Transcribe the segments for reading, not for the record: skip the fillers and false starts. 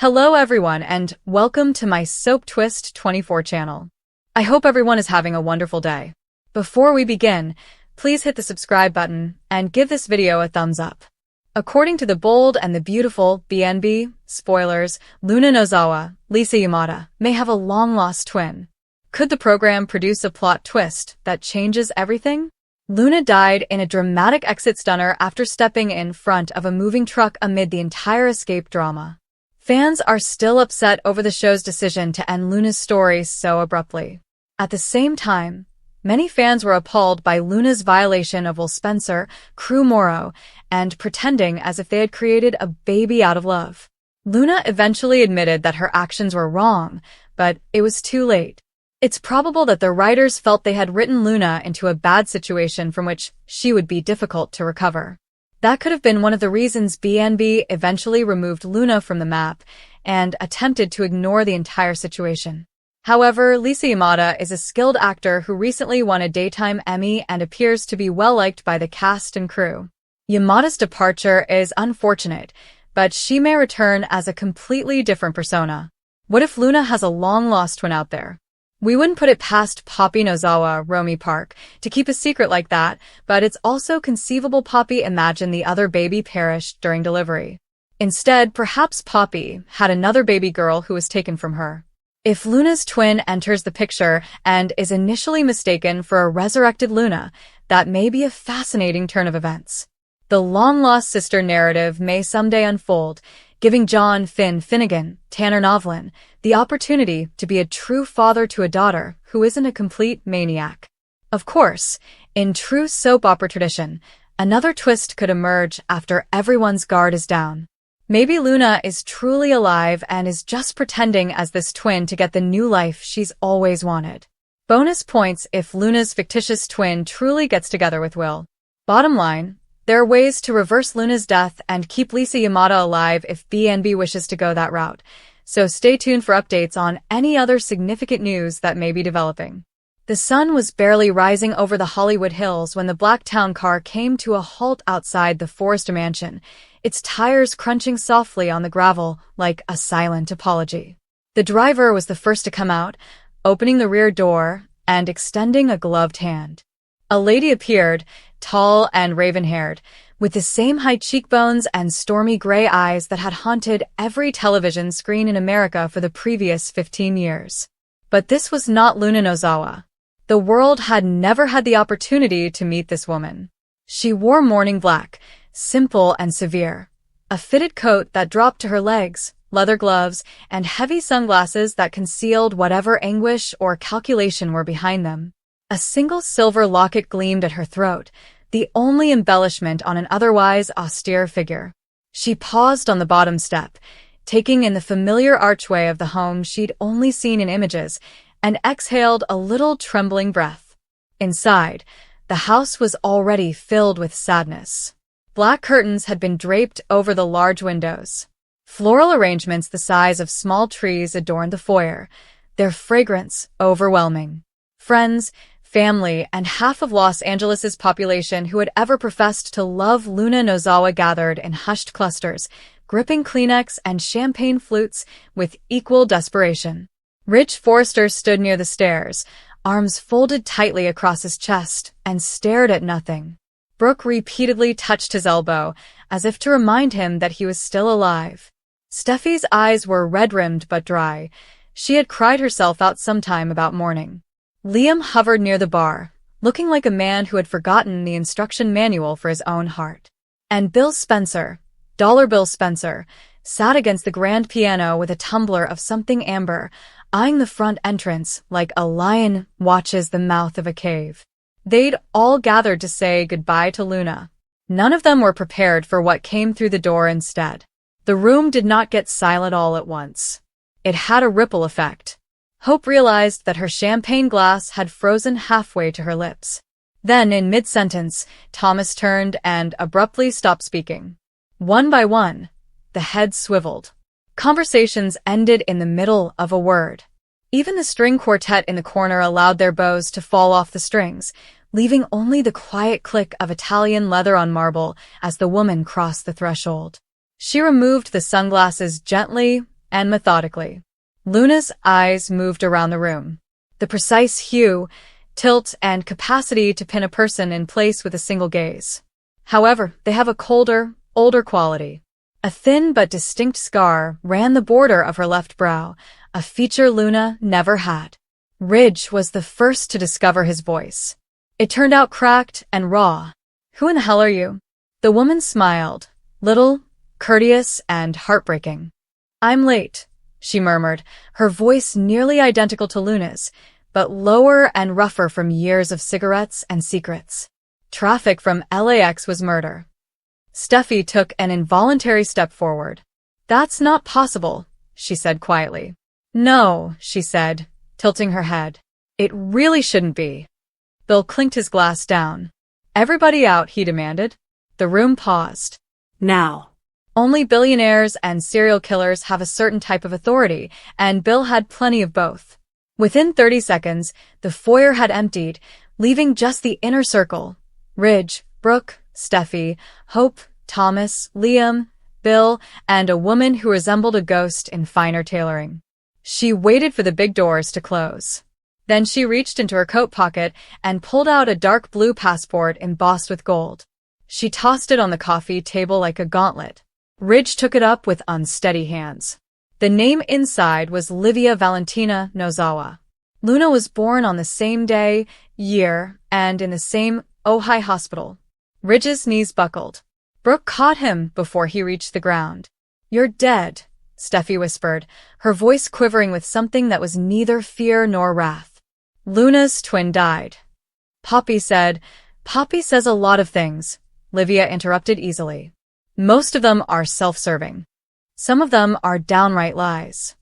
Hello everyone and welcome to my Soap Twist 24 channel. I hope everyone is having a wonderful day. Before we begin, please hit the subscribe button and give this video a thumbs up. According to The Bold and the Beautiful BNB, spoilers, Luna Nozawa, Lisa Yamada, may have a long-lost twin. Could the program produce a plot twist that changes everything? Luna died in a dramatic exit stunner after stepping in front of a moving truck amid the entire escape drama. Fans are still upset over the show's decision to end Luna's story so abruptly. At the same time, many fans were appalled by Luna's violation of Will Spencer, Crew Morrow, and pretending as if they had created a baby out of love. Luna eventually admitted that her actions were wrong, but it was too late. It's probable that the writers felt they had written Luna into a bad situation from which she would be difficult to recover. That could have been one of the reasons BNB eventually removed Luna from the map and attempted to ignore the entire situation. However, Lisa Yamada is a skilled actor who recently won a Daytime Emmy and appears to be well-liked by the cast and crew. Yamada's departure is unfortunate, but she may return as a completely different persona. What if Luna has a long-lost twin out there? We wouldn't put it past Poppy Nozawa, Romy Park, to keep a secret like that, but it's also conceivable Poppy imagined the other baby perished during delivery. Instead, perhaps Poppy had another baby girl who was taken from her. If Luna's twin enters the picture and is initially mistaken for a resurrected Luna, that may be a fascinating turn of events. The long-lost sister narrative may someday unfold, giving John Finnegan, Tanner Novlin, the opportunity to be a true father to a daughter who isn't a complete maniac. Of course, in true soap opera tradition, another twist could emerge after everyone's guard is down. Maybe Luna is truly alive and is just pretending as this twin to get the new life she's always wanted. Bonus points if Luna's fictitious twin truly gets together with Will. Bottom line, there are ways to reverse Luna's death and keep Lisa Yamada alive if BNB wishes to go that route, so stay tuned for updates on any other significant news that may be developing. The sun was barely rising over the Hollywood Hills when the black town car came to a halt outside the Forrester mansion, its tires crunching softly on the gravel like a silent apology. The driver was the first to come out, opening the rear door and extending a gloved hand. A lady appeared, tall and raven-haired, with the same high cheekbones and stormy gray eyes that had haunted every television screen in America for the previous 15 years. But this was not Luna Nozawa. The world had never had the opportunity to meet this woman. She wore mourning black, simple and severe, a fitted coat that dropped to her legs, leather gloves, and heavy sunglasses that concealed whatever anguish or calculation were behind them. A single silver locket gleamed at her throat, the only embellishment on an otherwise austere figure. She paused on the bottom step, taking in the familiar archway of the home she'd only seen in images, and exhaled a little trembling breath. Inside, the house was already filled with sadness. Black curtains had been draped over the large windows. Floral arrangements the size of small trees adorned the foyer, their fragrance overwhelming. Friends, family, and half of Los Angeles's population who had ever professed to love Luna Nozawa gathered in hushed clusters, gripping Kleenex and champagne flutes with equal desperation. Rich Forrester stood near the stairs, arms folded tightly across his chest, and stared at nothing. Brooke repeatedly touched his elbow, as if to remind him that he was still alive. Steffi's eyes were red-rimmed but dry. She had cried herself out sometime about mourning. Liam hovered near the bar, looking like a man who had forgotten the instruction manual for his own heart. And Bill Spencer, Dollar Bill Spencer, sat against the grand piano with a tumbler of something amber, eyeing the front entrance like a lion watches the mouth of a cave. They'd all gathered to say goodbye to Luna. None of them were prepared for what came through the door instead. The room did not get silent all at once. It had a ripple effect. Hope realized that her champagne glass had frozen halfway to her lips. Then, in mid-sentence, Thomas turned and abruptly stopped speaking. One by one, the heads swiveled. Conversations ended in the middle of a word. Even the string quartet in the corner allowed their bows to fall off the strings, leaving only the quiet click of Italian leather on marble as the woman crossed the threshold. She removed the sunglasses gently and methodically. Luna's eyes moved around the room. The precise hue, tilt, and capacity to pin a person in place with a single gaze. However, they have a colder, older quality. A thin but distinct scar ran the border of her left brow, a feature Luna never had. Ridge was the first to discover his voice. It turned out cracked and raw. "Who in the hell are you?" The woman smiled, little, courteous, and heartbreaking. "I'm late," she murmured, her voice nearly identical to Luna's, but lower and rougher from years of cigarettes and secrets. Traffic from LAX was murder. Steffi took an involuntary step forward. "That's not possible," she said quietly. "No," she said, tilting her head. "It really shouldn't be." Bill clinked his glass down. "Everybody out," he demanded. The room paused. Now. Only billionaires and serial killers have a certain type of authority, and Bill had plenty of both. Within 30 seconds, the foyer had emptied, leaving just the inner circle. Ridge, Brooke, Steffi, Hope, Thomas, Liam, Bill, and a woman who resembled a ghost in finer tailoring. She waited for the big doors to close. Then she reached into her coat pocket and pulled out a dark blue passport embossed with gold. She tossed it on the coffee table like a gauntlet. Ridge took it up with unsteady hands. The name inside was Livia Valentina Nozawa. Luna was born on the same day, year, and in the same Ojai hospital. Ridge's knees buckled. Brooke caught him before he reached the ground. "You're dead," Steffi whispered, her voice quivering with something that was neither fear nor wrath. "Luna's twin died." Poppy said. "Poppy says a lot of things," Livia interrupted easily. "Most of them are self-serving. Some of them are downright lies."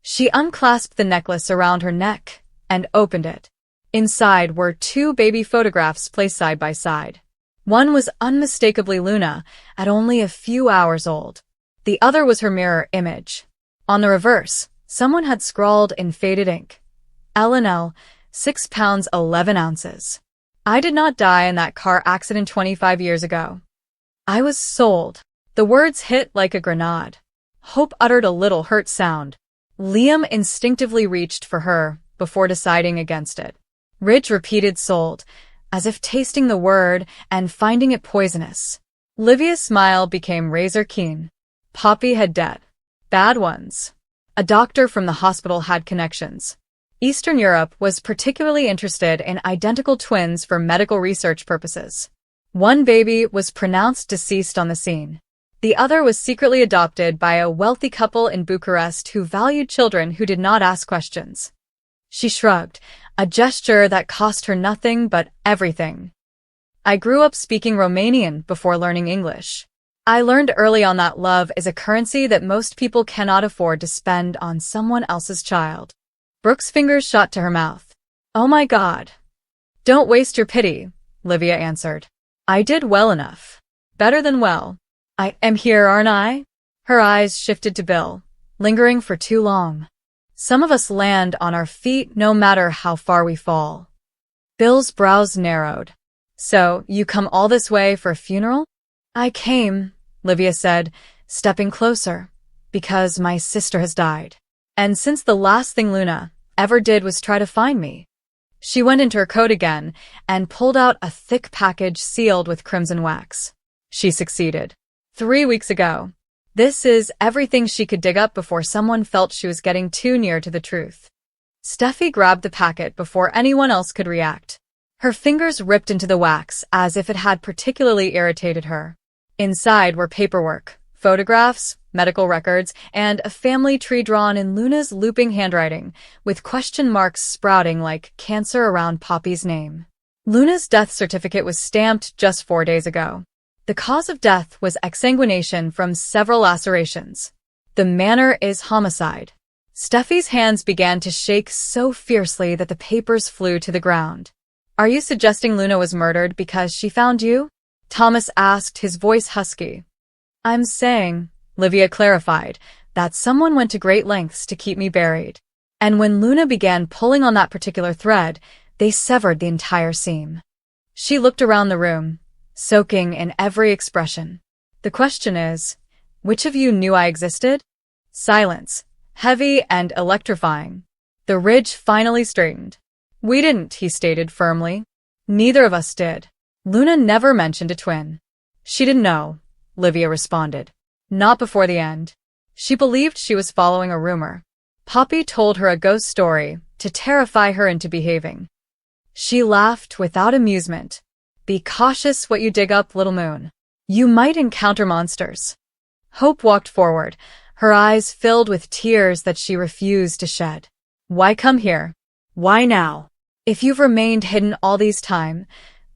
She unclasped the necklace around her neck and opened it. Inside were 2 baby photographs placed side by side. One was unmistakably Luna, at only a few hours old. The other was her mirror image. On the reverse, someone had scrawled in faded ink, "L&L, 6 pounds 11 ounces. I did not die in that car accident 25 years ago. I was sold." The words hit like a grenade. Hope uttered a little hurt sound. Liam instinctively reached for her before deciding against it. Ridge repeated sold, as if tasting the word and finding it poisonous. Livia's smile became razor keen. Poppy had debt. Bad ones. A doctor from the hospital had connections. Eastern Europe was particularly interested in identical twins for medical research purposes. One baby was pronounced deceased on the scene. The other was secretly adopted by a wealthy couple in Bucharest who valued children who did not ask questions. She shrugged, a gesture that cost her nothing but everything. "I grew up speaking Romanian before learning English. I learned early on that love is a currency that most people cannot afford to spend on someone else's child." Brooke's fingers shot to her mouth. "Oh my God." "Don't waste your pity," Livia answered. "I did well enough. Better than well. I am here, aren't I?" Her eyes shifted to Bill, lingering for too long. "Some of us land on our feet no matter how far we fall." Bill's brows narrowed. "So, you come all this way for a funeral?" "I came," Livia said, stepping closer, "because my sister has died. And since the last thing Luna ever did was try to find me." She went into her coat again and pulled out a thick package sealed with crimson wax. She succeeded. 3 weeks ago. This is everything she could dig up before someone felt she was getting too near to the truth. Steffi grabbed the packet before anyone else could react. Her fingers ripped into the wax as if it had particularly irritated her. Inside were paperwork, photographs, medical records, and a family tree drawn in Luna's looping handwriting, with question marks sprouting like cancer around Poppy's name. Luna's death certificate was stamped just 4 days ago. The cause of death was exsanguination from several lacerations. The manner is homicide. Steffi's hands began to shake so fiercely that the papers flew to the ground. "Are you suggesting Luna was murdered because she found you?" Thomas asked, his voice husky. "I'm saying," Livia clarified, "that someone went to great lengths to keep me buried. And when Luna began pulling on that particular thread, they severed the entire seam." She looked around the room, soaking in every expression. "The question is, which of you knew I existed?" Silence, heavy and electrifying. The ridge finally straightened. We didn't, he stated firmly. Neither of us did. Luna never mentioned a twin. She didn't know, Livia responded. Not before the end. She believed she was following a rumor. Poppy told her a ghost story to terrify her into behaving. She laughed without amusement. Be cautious what you dig up, little moon. You might encounter monsters. Hope walked forward, her eyes filled with tears that she refused to shed. Why come here? Why now? If you've remained hidden all these time,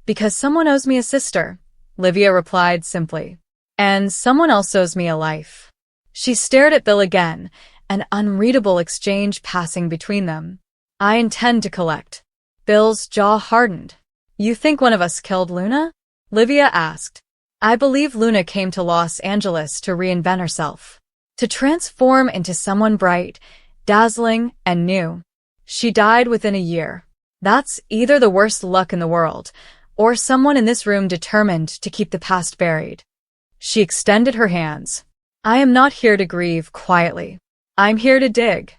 because someone owes me a sister, Livia replied simply. And someone else owes me a life. She stared at Bill again, an unreadable exchange passing between them. I intend to collect. Bill's jaw hardened. You think one of us killed Luna? Livia asked. I believe Luna came to Los Angeles to reinvent herself. To transform into someone bright, dazzling, and new. She died within a year. That's either the worst luck in the world, or someone in this room determined to keep the past buried. She extended her hands. I am not here to grieve quietly. I'm here to dig.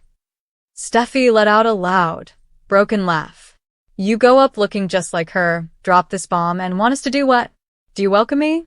Steffi let out a loud, broken laugh. You go up looking just like her, drop this bomb, and want us to do what? Do you welcome me?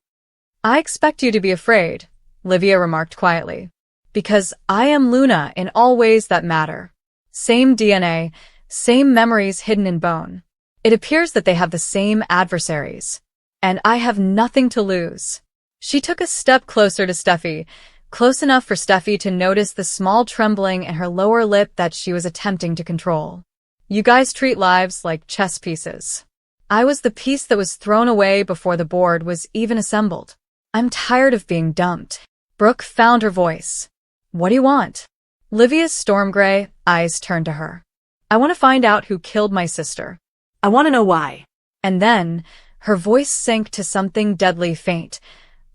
I expect you to be afraid, Livia remarked quietly. Because I am Luna in all ways that matter. Same DNA, same memories hidden in bone. It appears that they have the same adversaries. And I have nothing to lose. She took a step closer to Steffi, close enough for Steffi to notice the small trembling in her lower lip that she was attempting to control. You guys treat lives like chess pieces. I was the piece that was thrown away before the board was even assembled. I'm tired of being dumped. Brooke found her voice. What do you want? Livia's storm gray eyes turned to her. I want to find out who killed my sister. I want to know why. And then, her voice sank to something deadly faint.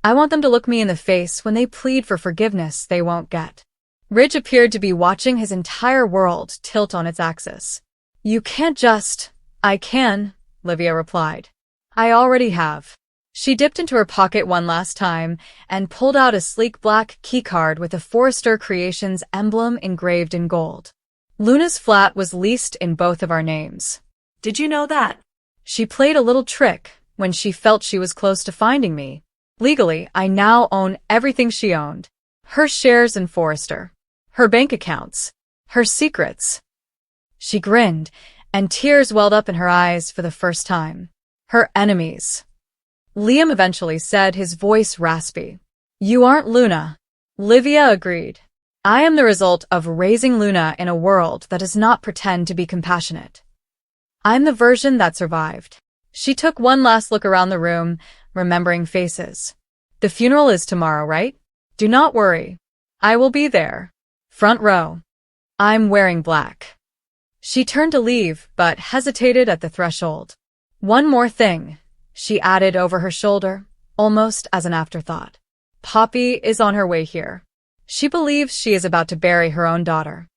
I want them to look me in the face when they plead for forgiveness they won't get. Ridge appeared to be watching his entire world tilt on its axis. You can't just... I can, Livia replied. I already have. She dipped into her pocket one last time and pulled out a sleek black keycard with a Forrester Creations emblem engraved in gold. Luna's flat was leased in both of our names. Did you know that? She played a little trick when she felt she was close to finding me. Legally, I now own everything she owned. Her shares in Forrester. Her bank accounts. Her secrets. She grinned, and tears welled up in her eyes for the first time. Her enemies. Liam eventually said, his voice raspy. You aren't Luna. Livia agreed. I am the result of raising Luna in a world that does not pretend to be compassionate. I'm the version that survived. She took one last look around the room, remembering faces. The funeral is tomorrow, right? Do not worry. I will be there. Front row. I'm wearing black. She turned to leave, but hesitated at the threshold. One more thing, she added over her shoulder, almost as an afterthought. Poppy is on her way here. She believes she is about to bury her own daughter.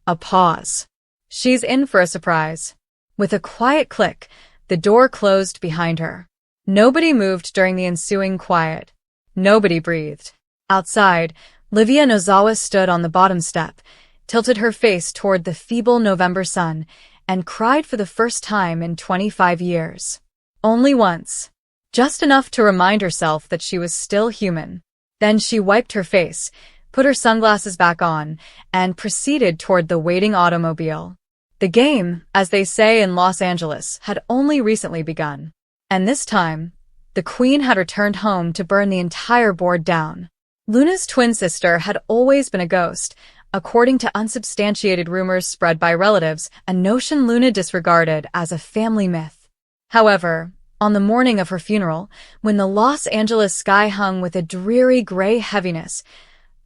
A pause. She's in for a surprise. With a quiet click, the door closed behind her. Nobody moved during the ensuing quiet. Nobody breathed. Outside, Livia Nozawa stood on the bottom step, tilted her face toward the feeble November sun, and cried for the first time in 25 years. Only once. Just enough to remind herself that she was still human. Then she wiped her face, put her sunglasses back on, and proceeded toward the waiting automobile. The game, as they say in Los Angeles, had only recently begun. And this time, the Queen had returned home to burn the entire board down. Luna's twin sister had always been a ghost, according to unsubstantiated rumors spread by relatives, a notion Luna disregarded as a family myth. However, on the morning of her funeral, when the Los Angeles sky hung with a dreary gray heaviness,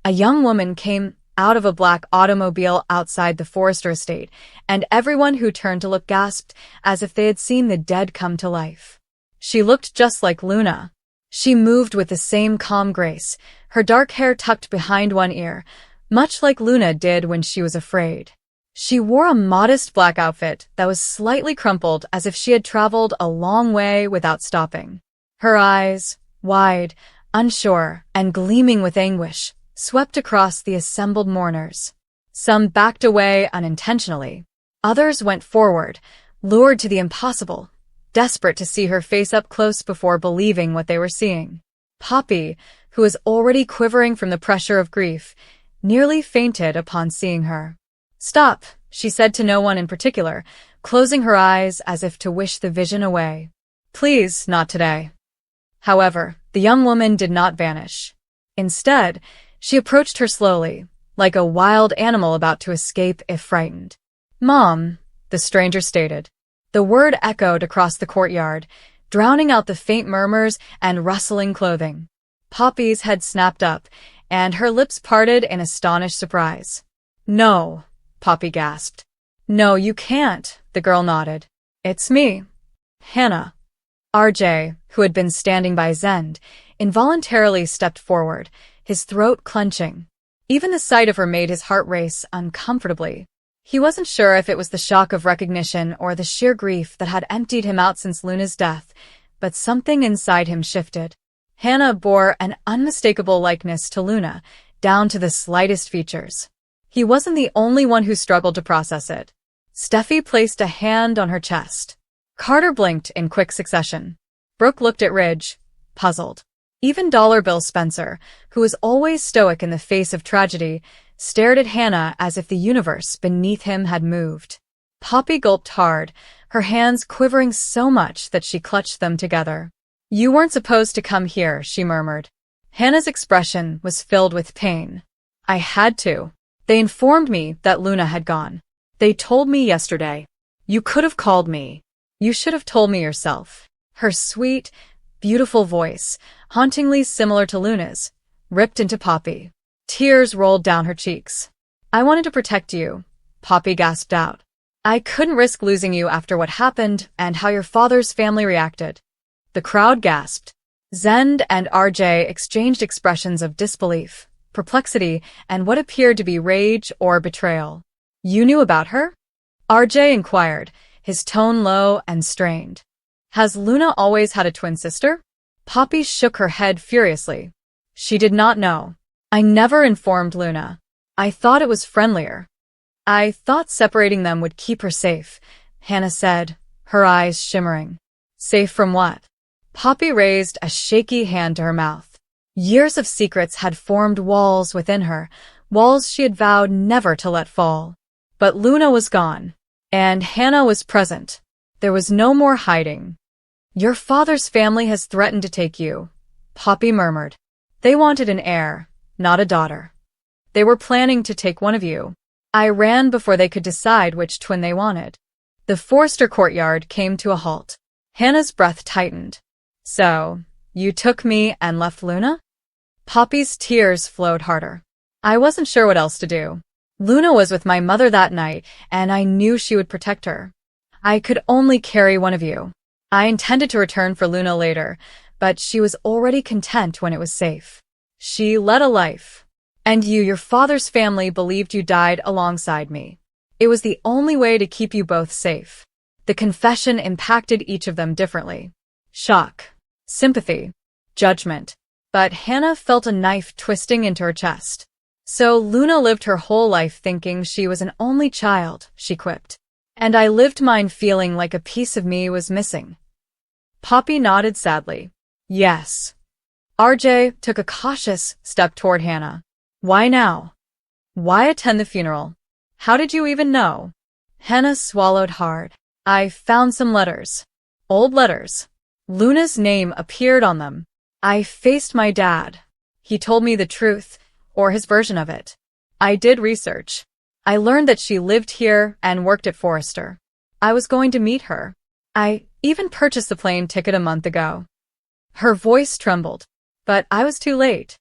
a young woman came out of a black automobile outside the Forrester estate, and everyone who turned to look gasped as if they had seen the dead come to life. She looked just like Luna. She moved with the same calm grace, her dark hair tucked behind one ear, much like Luna did when she was afraid. She wore a modest black outfit that was slightly crumpled as if she had traveled a long way without stopping. Her eyes, wide, unsure, and gleaming with anguish, swept across the assembled mourners. Some backed away unintentionally. Others went forward, lured to the impossible, desperate to see her face up close before believing what they were seeing. Poppy, who was already quivering from the pressure of grief, nearly fainted upon seeing her. "Stop," she said to no one in particular, closing her eyes as if to wish the vision away. "Please, not today." However, the young woman did not vanish. Instead, she approached her slowly, like a wild animal about to escape if frightened. "Mom," the stranger stated. The word echoed across the courtyard, drowning out the faint murmurs and rustling clothing. Poppy's head snapped up, and her lips parted in astonished surprise. "No," Poppy gasped. "No, you can't," the girl nodded. "It's me, Hannah." RJ, who had been standing by Zend, involuntarily stepped forward, his throat clenching. Even the sight of her made his heart race uncomfortably. He wasn't sure if it was the shock of recognition or the sheer grief that had emptied him out since Luna's death, but something inside him shifted. Hannah bore an unmistakable likeness to Luna, down to the slightest features. He wasn't the only one who struggled to process it. Steffi placed a hand on her chest. Carter blinked in quick succession. Brooke looked at Ridge, puzzled. Even Dollar Bill Spencer, who was always stoic in the face of tragedy, stared at Hannah as if the universe beneath him had moved. Poppy gulped hard, her hands quivering so much that she clutched them together. "You weren't supposed to come here," she murmured. Hannah's expression was filled with pain. "I had to. They informed me that Luna had gone. They told me yesterday. You could have called me. You should have told me yourself." Her sweet, beautiful voice, hauntingly similar to Luna's, ripped into Poppy. Tears rolled down her cheeks. "I wanted to protect you," Poppy gasped out. "I couldn't risk losing you after what happened and how your father's family reacted." The crowd gasped. Zend and RJ exchanged expressions of disbelief, perplexity, and what appeared to be rage or betrayal. "You knew about her?" RJ inquired, his tone low and strained. "Has Luna always had a twin sister?" Poppy shook her head furiously. She did not know. "I never informed Luna. I thought it was friendlier. I thought separating them would keep her safe," Hannah said, her eyes shimmering. "Safe from what?" Poppy raised a shaky hand to her mouth. Years of secrets had formed walls within her, walls she had vowed never to let fall. But Luna was gone, and Hannah was present. There was no more hiding. "Your father's family has threatened to take you," Poppy murmured. "They wanted an heir, not a daughter. They were planning to take one of you. I ran before they could decide which twin they wanted." The Forrester courtyard came to a halt. Hannah's breath tightened. "So, you took me and left Luna?" Poppy's tears flowed harder. "I wasn't sure what else to do. Luna was with my mother that night, and I knew she would protect her. I could only carry one of you. I intended to return for Luna later, but she was already content when it was safe. She led a life. And you, your father's family, believed you died alongside me. It was the only way to keep you both safe." The confession impacted each of them differently. Shock, sympathy, judgment. But Hannah felt a knife twisting into her chest. "So Luna lived her whole life thinking she was an only child," she quipped. "And I lived mine feeling like a piece of me was missing." Poppy nodded sadly. "Yes." RJ took a cautious step toward Hannah. "Why now? Why attend the funeral? How did you even know?" Hannah swallowed hard. "I found some letters. Old letters. Luna's name appeared on them. I faced my dad. He told me the truth, or his version of it. I did research. I learned that she lived here and worked at Forrester. I was going to meet her. I even purchased the plane ticket a month ago." Her voice trembled, but I was too late.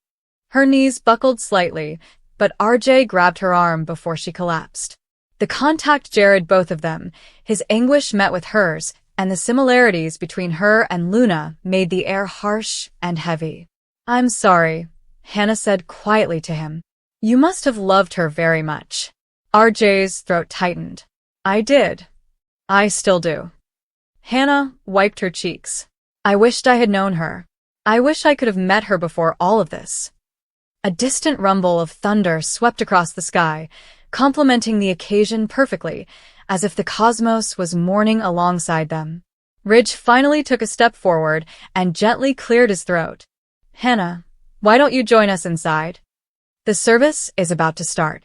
Her knees buckled slightly, but RJ grabbed her arm before she collapsed. The contact jarred both of them, his anguish met with hers, and the similarities between her and Luna made the air harsh and heavy. "I'm sorry," Hannah said quietly to him. "You must have loved her very much." RJ's throat tightened. "I did. I still do." Hannah wiped her cheeks. "I wished I had known her. I wish I could have met her before all of this." A distant rumble of thunder swept across the sky, complementing the occasion perfectly, as if the cosmos was mourning alongside them. Ridge finally took a step forward and gently cleared his throat. "Hannah, why don't you join us inside? The service is about to start."